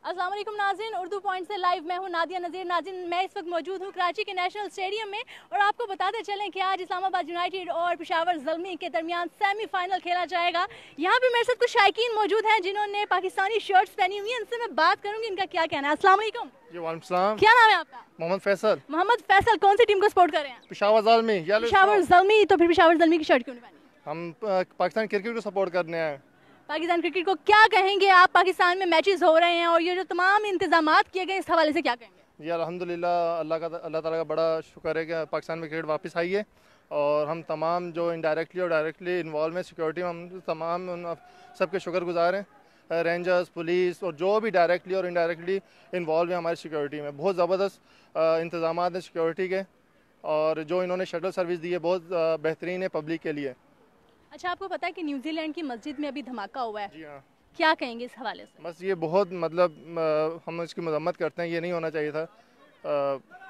अस्सलाम वालेकुम नाज़रीन, उर्दू पॉइंट से लाइव मैं हूँ नादिया नज़ीर। नाज़रीन, मैं इस वक्त मौजूद हूँ कराची के नेशनल स्टेडियम में और आपको बताते चलें कि आज इस्लामाबाद यूनाइटेड और पेशावर ज़ल्मी के दरमियान सेमीफाइनल खेला जाएगा। यहाँ पे मेरे साथ कुछ शायकीन मौजूद हैं जिन्होंने पाकिस्तानी शर्ट्स पहनी हुई है। इनसे मैं बात करूँगी इनका क्या कहना है। अस्सलाम वालेकुम। क्या नाम है आपका? मोहम्मद फैसल। मोहम्मद फैसल, कौन सी टीम को सपोर्ट कर रहे हैं? पेशावर ज़ल्मी। पेशावर ज़ल्मी। तो फिर पेशावर ज़ल्मी की शर्ट क्यों नहीं पहनी? हम पाकिस्तान क्रिकेट को सपोर्ट करने हैं। पाकिस्तान क्रिकेट को क्या कहेंगे आप? पाकिस्तान में मैचेस हो रहे हैं और ये जो तमाम इंतजामात किए गए इस हवाले से क्या कहेंगे? जी अल्हम्दुलिल्लाह, अल्लाह ताला का बड़ा शुक्र है कि पाकिस्तान में क्रिकेट वापस आई है और हम तमाम जो इनडायरेक्टली और डायरेक्टली इन्वॉल्व हैं सिक्योरिटी में, हम तमाम उन सबके शुक्रगुजार हैं। रेंजर्स, पुलिस और जो भी डायरेक्टली और इनडायरेक्टली इन्वॉल्व हैं हमारी सिक्योरिटी में। बहुत ज़बरदस्त इंतजाम हैं सिक्योरिटी के और जो इन्होंने शटल सर्विस दी है बहुत बेहतरीन है पब्लिक के लिए। अच्छा, आपको पता है कि न्यूजीलैंड की मस्जिद में अभी धमाका हुआ है? जी हाँ। क्या कहेंगे इस हवाले से? बस ये बहुत हम इसकी मजम्मत करते हैं, ये नहीं होना चाहिए था,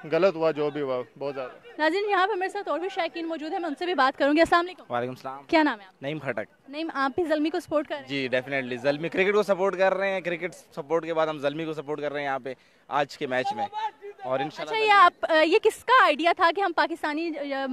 गलत हुआ जो भी हुआ बहुत ज़्यादा। नाज़रीन, यहाँ पे मेरे साथ और भी शायकीन मौजूद है, मैं उनसे भी बात करूँगी। अस्सलाम वालेकुम। वालेकुम सलाम। क्या नाम है आपका? नईम खटक। नईम, आप भी ज़ल्मी को सपोर्ट कर रहे हैं? जी डेफिनेटली, ज़ल्मी क्रिकेट को सपोर्ट कर रहे हैं। क्रिकेट सपोर्ट के बाद हम ज़ल्मी को सपोर्ट कर रहे हैं यहाँ पे आज के मैच में और इंशाल्लाह। अच्छा, ये किसका आइडिया था कि हम पाकिस्तानी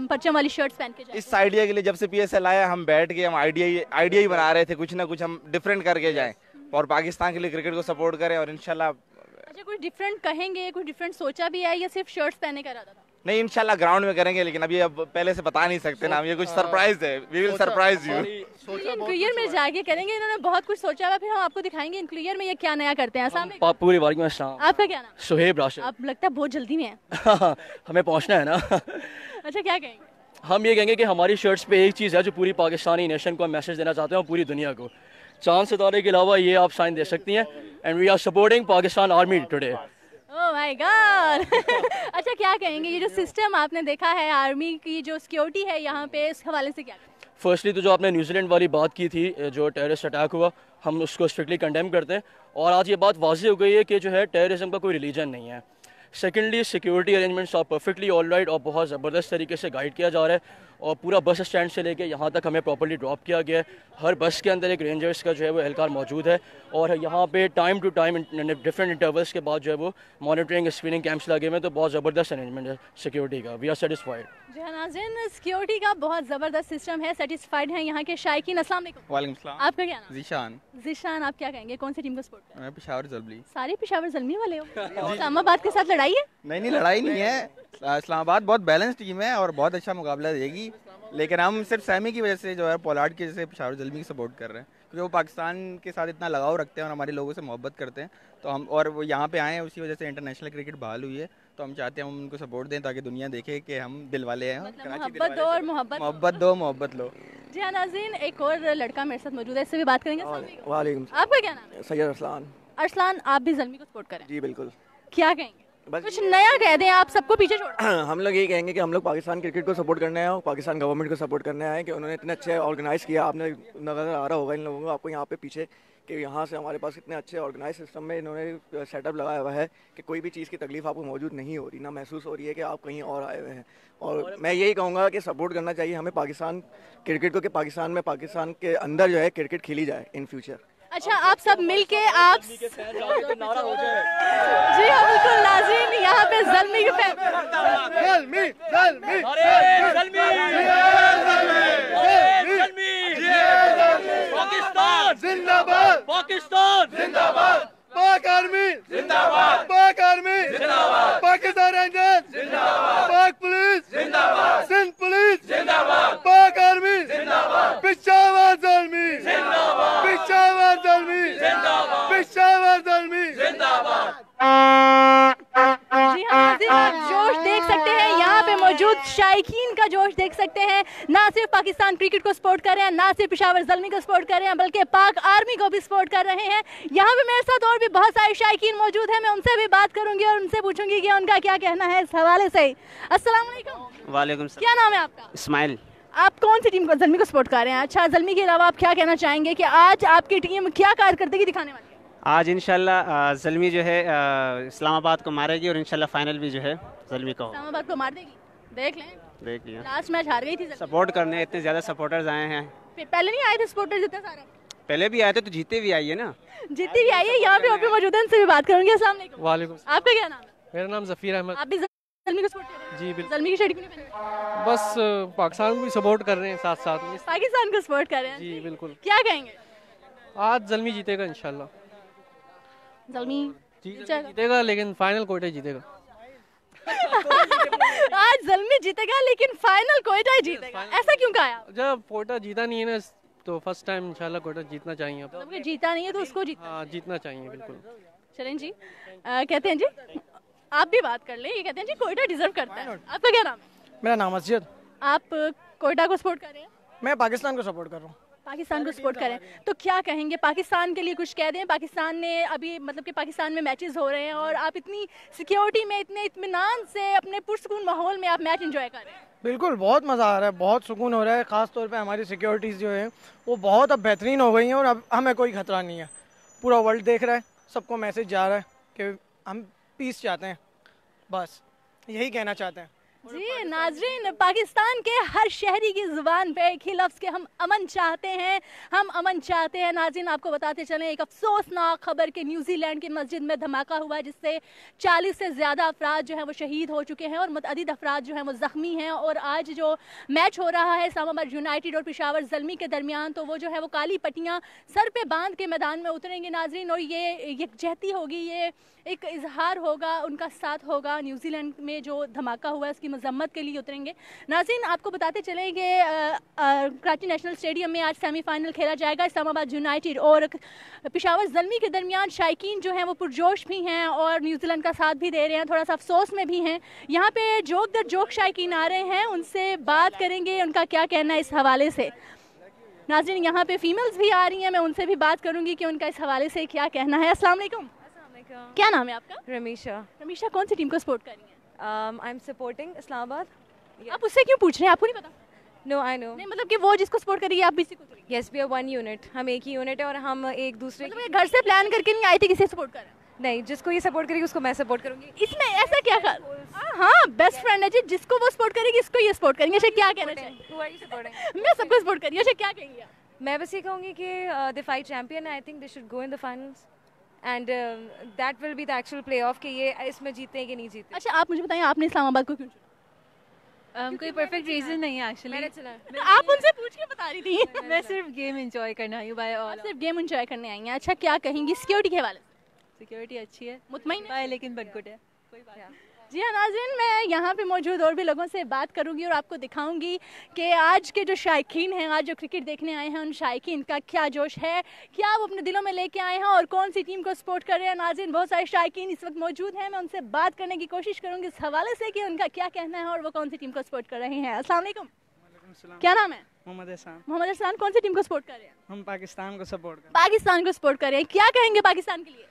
परचम वाली शर्ट्स पहन के जाएं? इस आइडिया के लिए जब से PSL आया हम बैठ के हम आइडिया ही बना रहे थे, कुछ ना कुछ हम डिफरेंट करके जाएं और पाकिस्तान के लिए क्रिकेट को सपोर्ट करें और इंशाल्लाह। अच्छा, कुछ डिफरेंट कहेंगे, कुछ डिफरेंट सोचा भी है या सिर्फ शर्ट्स पहनने का इरादा था? नहीं, इंशाल्लाह ग्राउंड में करेंगे, लेकिन अभी अब पहले से बता नहीं सकते ना, ये कुछ सरप्राइज है। We will surprise you. इंक्लूयर में जाके करेंगे, इन्होंने बहुत कुछ सोचा हुआ, फिर हम आपको दिखाएंगे इंक्लूयर में ये क्या नया करते हैं। अस्सलाम वालेकुम। पूरी वालेकुम अस्सलाम। आपका क्या नाम? सुहेब राशिद। आप लगता है बहुत जल्दी में है। हमें पहुंचना है ना। अच्छा, क्या कहेंगे? हम ये कहेंगे कि हमारी शर्ट्स पे एक चीज़ है जो पूरी पाकिस्तानी नेशन को हम मैसेज देना चाहते हैं और पूरी दुनिया को। चांद सितारे के अलावा ये आप साइन दे सकती हैं, and we are supporting Pakistan army today. Oh my god. अच्छा, क्या कहेंगे ये जो सिस्टम आपने देखा है, आर्मी की जो सिक्योरिटी है यहाँ पे, इस हवाले से क्या कहेंगे? फर्स्टली तो जो आपने न्यूजीलैंड वाली बात की थी, जो टेररिस्ट अटैक हुआ, हम उसको स्ट्रिक्टली कंडेम करते हैं और आज ये बात वाज़ेह हो गई है कि जो है टेररिज्म का कोई रिलीजन नहीं है। Secondly, security arrangements are perfectly all right और बहुत ज़बरदस्त तरीके से गाइड किया जा रहा है और पूरा बस स्टैंड से लेके यहाँ तक हमें प्रॉपर्ली ड्रॉप किया गया है। हर बस के अंदर एक रेंजर्स का जो है वो एहलकार मौजूद है और यहाँ पे time to time different intervals के बाद जो है वो मॉनिटरिंग स्क्रीनिंग कैंप्स लगे हुए हैं, तो बहुत ज़बरदस्त अरेंजमेंट है सिक्योरिटी का। We are satisfied. जी हाँ नाज़रीन, सिक्योरिटी का बहुत ज़बरदस्त सिस्टम है, सेटिस्फाइड हैं यहाँ के शायकीन। अस्सलाम वालेकुम। वालेकुम सलाम। आपका क्या नाम? जीशान। जीशान, आप क्या कहेंगे, कौन सी टीम को सपोर्ट करें? मैं पेशावर ज़ल्मी। सारे पेशावर ज़ल्मी वाले हो? इस्लामाबाद के साथ लड़ाई है? नहीं, लड़ाई नहीं है। इस्लामाबाद बहुत बैलेंस टीम है और बहुत अच्छा मुकाबला देगी, लेकिन हम सिर्फ सैमी की वजह से जो है पोलार्ड की वजह से पेशावर ज़ल्मी की सपोर्ट कर रहे हैं क्योंकि वो पाकिस्तान के साथ इतना लगाव रखते हैं और हमारे लोगों से मोहब्बत करते हैं। तो हम और वो यहाँ पे आए हैं, उसी वजह से इंटरनेशनल क्रिकेट बहाल हुई है, तो हम चाहते हैं हम उनको सपोर्ट दें ताकि दुनिया देखे कि हम दिल वाले हैं। मतलब मोहब्बत दो और मोहब्बत लो। जी हाँ नाज़रीन, एक और लड़का मेरे साथ मौजूद है, इससे भी बात करेंगे। वालेकुम। आपका क्या नाम है? सैयद अरसलान। अरसलान, आप भी ज़ल्मी को सपोर्ट करें? जी बिल्कुल। क्या कहेंगे? कुछ नया कह दें, आप सबको पीछे छोड़। हम लोग यही कहेंगे कि हम लोग पाकिस्तान क्रिकेट को सपोर्ट करने आए और पाकिस्तान गवर्नमेंट को सपोर्ट करने आए कि उन्होंने इतने अच्छे ऑर्गेनाइज़ किया। आपने नज़र आ रहा होगा इन लोगों को, आपको यहाँ पे पीछे कि यहाँ से हमारे पास इतने अच्छे ऑर्गेनाइज सिस्टम में इन्होंने सेटअप लगाया हुआ है कि कोई भी चीज़ की तकलीफ आपको मौजूद नहीं हो रही, ना महसूस हो रही है कि आप कहीं और आए हुए हैं। और मैं यही कहूँगा कि सपोर्ट करना चाहिए हमें पाकिस्तान क्रिकेट को कि पाकिस्तान के अंदर जो है क्रिकेट खेली जाए इन फ्यूचर। अच्छा, आप सब मिलके आप जी हाँ बिल्कुल नाज़रीन, यहाँ पे ज़ल्मी के पाकिस्तान जिंदाबाद, पाकिस्तान जिंदाबाद, पाक आर्मी जिंदाबाद, पाक आर्मी जिंदाबाद, पाकिस्तान रेंजर्स जिंदाबाद, पाक पुलिस जिंदाबाद, सिंध पुलिस जिंदाबाद, पाक आर्मी जिंदाबाद, पेशावर ज़ल्मी जिंदाबाद, पेशावर ज़ल्मी जिंदाबाद, पेशावर ज़ल्मी जिंदाबाद। जी हाँ नाज़रीन, आप जोश देख सकते हैं, यहाँ पे मौजूद शायकीन का जोश देख सकते हैं। ना सिर्फ पाकिस्तान क्रिकेट को सपोर्ट कर रहे हैं, ना सिर्फ पेशावर ज़ल्मी को सपोर्ट कर रहे हैं, बल्कि पाक आर्मी को भी सपोर्ट कर रहे हैं। यहाँ पे मेरे साथ और भी बहुत सारे शायकीन मौजूद हैं, मैं उनसे भी बात करूंगी और उनसे पूछूंगी कि उनका क्या कहना है इस हवाले से। अस्सलाम वालेकुम। वालेकुम सलाम। क्या नाम है आपका? इस्माइल। आप कौन सी टीम को, ज़ल्मी को सपोर्ट कर रहे हैं? अच्छा, ज़ल्मी के अलावा आप क्या कहना चाहेंगे कि आज आपकी टीम क्या कारकर्दगी दिखाने वाली है? आज इंशाल्लाह ज़ल्मी जो है इस्लामाबाद को मारेगी और इंशाल्लाह फाइनल भी जो है ज़ल्मी को इस्लामाबाद को मार देगी। देख लें, देख लिया। लास्ट मैच हार गई थी। सपोर्ट करने इतने ज़्यादा सपोर्टर्स आए हैं। पहले नहीं आए थे सपोर्टर्स इतने सारे? पहले भी आए थे तो जीते भी आई है ना। जीती भी आई है, यहाँ पे ओपी मौजूद है, उनसे भी बात करूंगी। अस्सलाम वालेकुम। वालेकुम। आपका क्या नाम है? मेरा नाम जफ़ीर अहमद। आप भी ज़ल्मी को सपोर्ट कर रहे हैं? जी बिल्कुल। ज़ल्मी की शर्ट क्यों नहीं पहन रहे? बस पाकिस्तान को भी सपोर्ट कर रहे हैं साथ साथ में। पाकिस्तान को सपोर्ट कर रहे हैं। जी बिल्कुल। क्या कहेंगे? आज जल्मी जीतेगा इंशाल्लाह। ज़ल्मी जीतेगा लेकिन फाइनल कोयटा जीतेगा। आज ज़ल्मी जीतेगा लेकिन फाइनल कोयटा ही जीतेगा, ऐसा क्यों कहा? जब कोयटा जीता नहीं है ना तो फर्स्ट टाइम इंशाल्लाह कोयटा जीतना चाहिए अब। मतलब जीता नहीं है तो उसको जीतना। हाँ जीतना चाहिए बिल्कुल। चलें जी, कहते हैं जी आप भी बात कर लें। ये कहते हैं जी कोयटा डिजर्व करता है। आपका क्या नाम है? मेरा नाम असजद। आप कोयटा को सपोर्ट कर रहे हैं? मैं पाकिस्तान को सपोर्ट कर रहा हूँ। पाकिस्तान को सपोर्ट करें तो क्या कहेंगे? पाकिस्तान के लिए कुछ कह दें। पाकिस्तान ने अभी मतलब कि पाकिस्तान में मैचेस हो रहे हैं और आप इतनी सिक्योरिटी में, इतने इत्मीनान से, अपने पुरसुकून माहौल में आप मैच एंजॉय कर रहे हैं। बिल्कुल, बहुत मज़ा आ रहा है, बहुत सुकून हो रहा है। ख़ास तौर पे हमारी सिक्योरिटीज़ जो है वो बहुत अब बेहतरीन हो गई हैं और अब हमें कोई खतरा नहीं है। पूरा वर्ल्ड देख रहा है, सबको मैसेज जा रहा है कि हम पीस चाहते हैं, बस यही कहना चाहते हैं। जी नाजरीन, पाकिस्तान के हर शहरी की ज़ुबान पे एक ही लफ्ज़ के हम अमन चाहते हैं, हम अमन चाहते हैं। नाजरीन आपको बताते चलें एक अफसोसनाक खबर कि न्यूजीलैंड की मस्जिद में धमाका हुआ जिससे 40 से ज़्यादा अफराद जो हैं वो शहीद हो चुके हैं और मुतअद्दिद अफराद जो हैं वो ज़ख्मी हैं। और आज जो मैच हो रहा है इस्लामाबाद यूनाइटेड और पेशावर ज़ल्मी के दरमियान, तो वो जो है वो काली पट्टियाँ सर पे बांध के मैदान में उतरेंगे नाजरीन, और ये यकजहती होगी, ये एक इजहार होगा, उनका साथ होगा। न्यूजीलैंड में जो धमाका हुआ है उसकी मजम्मत के लिए उतरेंगे। नाज़रीन आपको बताते चलें कि कराची नेशनल स्टेडियम में आज सेमीफाइनल खेला जाएगा इस्लामाबाद यूनाइटेड और पेशावर ज़ल्मी के दरमियान। शायकीन जो हैं वो पुरजोश भी हैं और न्यूजीलैंड का साथ भी दे रहे हैं, थोड़ा सा अफसोस में भी हैं। यहाँ पे जोक दर जोक शायकीन आ रहे हैं, उनसे बात करेंगे उनका क्या कहना है इस हवाले से। नाज़रीन यहाँ पे फीमेल्स भी आ रही हैं, मैं उनसे भी बात करूँगी कि उनका इस हवाले से क्या कहना है। अस्सलाम वालेकुम। क्या नाम है आपका? रमीशा। रमीशा, कौन सी टीम को सपोर्ट कर रही हैं? I am supporting Islamabad. आप उससे क्यों पूछ रहे हैं, आपको नहीं पता? No I know. नहीं मतलब कि वो जिसको सपोर्ट करेगी आप भी इसी को करेंगे? Yes we are one unit, हम एक ही यूनिट है और हम एक दूसरे मतलब ये घर से प्लान करके नहीं आई थी किसे सपोर्ट कर रहे हैं? नहीं, जिसको ये सपोर्ट करेगी उसको मैं सपोर्ट करूंगी। इसमें ऐसा क्या हाँ बेस्ट फ्रेंड है जी, जिसको वो सपोर्ट करेगी इसको ये सपोर्ट करेंगे। अच्छा क्या कहना चाहिए? मैं सबको सपोर्ट करिए। अच्छा क्या कहेंगे आप? मैं बस ये कहूँगी कि the fight champion, I think they should go in the finals and that will be the actual play of कि ये इसमें जीते हैं कि नहीं जीते। अच्छा आप मुझे बताइए आपने इस्लामाबाद को क्यों चुना? कोई परफेक्ट रीजन नहीं है एक्चुअली। मैंने चुना। आप उनसे पूछ के बता रही थी। मैं सिर्फ गेम एंजॉय करना आई हूँ बाय ऑल। सिर्फ गेम एंजॉय करने आई हैं। अच्छा क्या कहेंगी सिक्योरिटी के हवाले से? सिक्योरिटी अच्छी है, मुतमईन है लेकिन बट गुड है, कोई बात नहीं। जी हाँ नाज़रीन, मैं यहाँ पे मौजूद और भी लोगों से बात करूँगी और आपको दिखाऊंगी कि आज के जो शायकीन हैं, आज जो क्रिकेट देखने आए हैं, उन शायकीन का क्या जोश है, क्या वो अपने दिलों में लेके आए हैं और कौन सी टीम को सपोर्ट कर रहे हैं। नाज़रीन बहुत सारे शायकीन इस वक्त मौजूद हैं, मैं उनसे बात करने की कोशिश करूँगी इस हवाले से कि उनका क्या कहना है और वो कौन सी टीम को सपोर्ट कर रहे हैं। अस्सलाम वालेकुम। क्या नाम है? मोहम्मद एहसान। मोहम्मद एहसान, कौन सी टीम को सपोर्ट कर रहे हैं? हम पाकिस्तान को सपोर्ट कर। पाकिस्तान को सपोर्ट कर रहे हैं। क्या कहेंगे पाकिस्तान के लिए?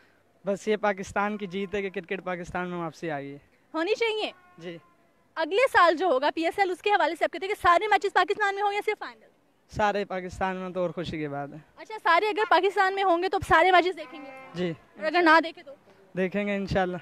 बस ये पाकिस्तान की जीत है कि क्रिकेट पाकिस्तान में वापसी आ गई है। होनी चाहिए जी। अगले साल जो होगा PSL, उसके हवाले से आप कहते हैं कि सारे मैचेस पाकिस्तान में हो या सिर्फ फाइनल? सारे पाकिस्तान में तो और खुशी की बात है। अच्छा सारे अगर पाकिस्तान में होंगे तो सारे मैचेस देखेंगे जी, और अगर ना देखे तो देखेंगे इंशाल्लाह।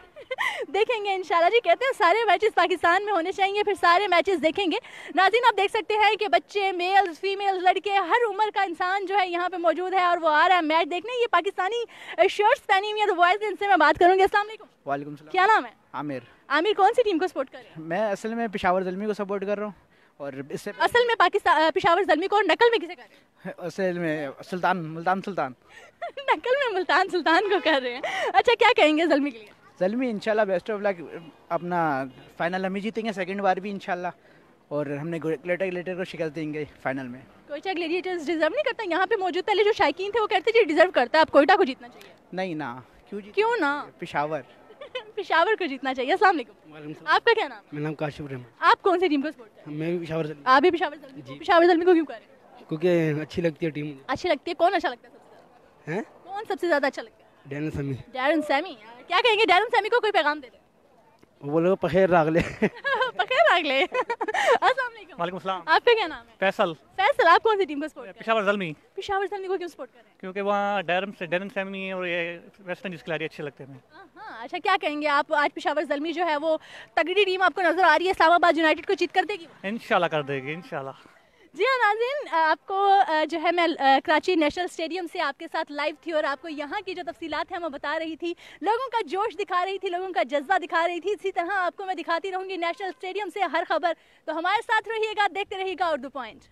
देखेंगे इंशाल्लाह। जी कहते हैं सारे मैचेस पाकिस्तान में होने चाहिए, फिर सारे मैचेस देखेंगे। नाज़रीन आप देख सकते हैं कि बच्चे, मेल्स, फीमेल्स, लड़के, हर उम्र का इंसान जो है यहाँ पे मौजूद है और वो आ रहा है मैच देखने। ये पाकिस्तानी शर्ट्स पहनी हुई है तो बॉयज इनसे मैं बात करूँगी। अस्सलाम वालेकुम। वालेकुम सलाम। क्या नाम है? आमिर। आमिर, कौन सी टीम को सपोर्ट कर रहे हैं? मैं असल में पेशावर ज़ल्मी को सपोर्ट कर रहा हूँ और इससे असल में पाकिस्तान पेशावर ज़ल्मी को और नकल में किसे कर रहे हैं? असल में मुल्तान सुल्तान। नकल में मुल्तान सुल्तान को कर रहे हैं। अच्छा क्या कहेंगे ज़ल्मी के लिए? ज़ल्मी इंशाल्लाह बेस्ट ऑफ लक, अपना फाइनल हम ही जीतेंगे सेकंड बार भी इंशाल्लाह, और हमने ग्लेटर को शिकस्त देंगे फाइनल में। कोयटा ग्लेडिएटर्स डिजर्व नहीं करता? यहाँ पे मौजूद पहले जो शायकीन थे वो कहते थे डिजर्व करता है, अब कोयटा को जीतना चाहिए। नहीं ना, क्यों ना? पेशावर पेशावर को जीतना चाहिए। अस्सलाम वालेकुम। आपका क्या नाम? मेरा नाम काशिफ रहमान। आप कौन सी टीम को सपोर्ट करते हैं? मैं भी पेशावर ज़ल्मी। आप भी पेशावर ज़ल्मी? पेशावर ज़ल्मी को क्यों कर रहे हैं? क्योंकि अच्छी लगती है टीम। अच्छी लगती है? कौन अच्छा लगता है सबसे ज्यादा? हैं? कौन सबसे ज्यादा अच्छा लगता है? Darren Sami. Darren Sami. क्या कहेंगे डैरन सैमी को? कोई पैगाम दे दे। वो लोग पखेर रागले। पखेर रागले। अस्सलाम वालेकुम। वालेकुम सलाम। आपका क्या नाम है? फैसल। फैसल, आप कौन सी टीम को सपोर्ट कर रहे हैं? पेशावर ज़ल्मी। पेशावर ज़ल्मी को क्यों सपोर्ट कर रहे हैं? क्योंकि वहाँ डैरन सैमी और ये वेस्ट इंडीज़ खिलाड़ी अच्छे लगते हैं। हाँ, अच्छा क्या कहेंगे आप? आज पेशावर ज़ल्मी जो है वो तगड़ी टीम आपको नजर आ रही है, इस्लामाबाद यूनाइटेड को जीत कर देगी? इंशाल्लाह कर देगी इंशाल्लाह। जी हाँ नाज़रीन, आपको जो है मैं कराची नेशनल स्टेडियम से आपके साथ लाइव थी और आपको यहाँ की जो तफसीलात हैं वो बता रही थी, लोगों का जोश दिखा रही थी, लोगों का जज्बा दिखा रही थी। इसी तरह आपको मैं दिखाती रहूँगी नेशनल स्टेडियम से हर खबर। तो हमारे साथ रहिएगा, देखते रहिएगा उर्दू पॉइंट।